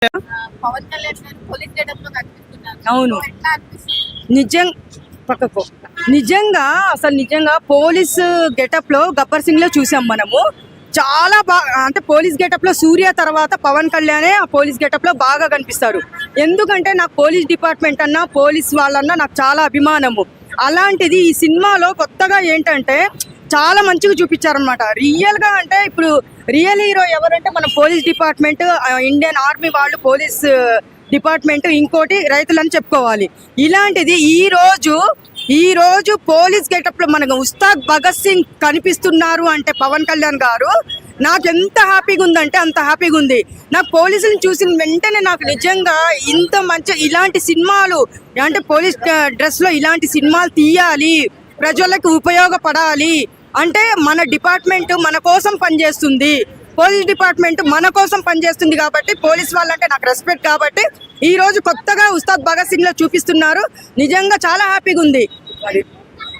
పవన్ కళ్యాణ్ గారు police getup లో కనిపిస్తున్నారు. అవును. సో ఎట్లా అనిపిస్తుంది? నిజంగా అసలు నిజంగా పోలీస్ గెటప్ లో గబ్బర్ సింగ్ లో చూసాం మనము. చాలా బాగా అంటే పోలీస్ గెటప్ లో సూర్య తర్వాత పవన్ కళ్యాణే ఆ పోలీస్ గెటప్ లో బాగా కనిపిస్తారు. ఎందుకంటే నాకు పోలీస్ డిపార్ట్మెంట్ అన్నా పోలీస్ వాళ్ళన్నా నాకు చాలా అభిమానము. అలాంటిది ఈ సినిమాలో కొత్తగా ఏంటంటే చాలా మంచిగా చూపించారనమాట. రియల్ గా అంటే ఇప్పుడు రియల్ హీరో ఎవరంటే మన పోలీస్ డిపార్ట్మెంట్, ఇండియన్ ఆర్మీ వాళ్ళు, పోలీస్ డిపార్ట్మెంట్, ఇంకోటి రైతులని చెప్పుకోవాలి. ఇలాంటిది ఈ రోజు పోలీస్ గెటప్ లో మనకు ఉస్తాద్ భగత్ సింగ్ కనిపిస్తున్నారు అంటే పవన్ కళ్యాణ్ గారు, నాకు ఎంత హ్యాపీగా ఉందంటే అంత హ్యాపీగా ఉంది. నాకు పోలీసులను చూసిన వెంటనే నాకు నిజంగా ఇంత మంచి ఇలాంటి సినిమాలు అంటే పోలీస్ డ్రెస్ లో ఇలాంటి సినిమాలు తీయాలి, ప్రజలకు ఉపయోగపడాలి. అంటే మన డిపార్ట్మెంట్ మన కోసం పనిచేస్తుంది, పోలీస్ డిపార్ట్మెంట్ మన కోసం పనిచేస్తుంది కాబట్టి పోలీస్ వాళ్ళంటే నాకు రెస్పెక్ట్. కాబట్టి ఈ రోజు కొత్తగా ఉస్తాద్ భగత్ సింగ్ లో చూపిస్తున్నారు. నిజంగా చాలా హ్యాపీగా ఉంది.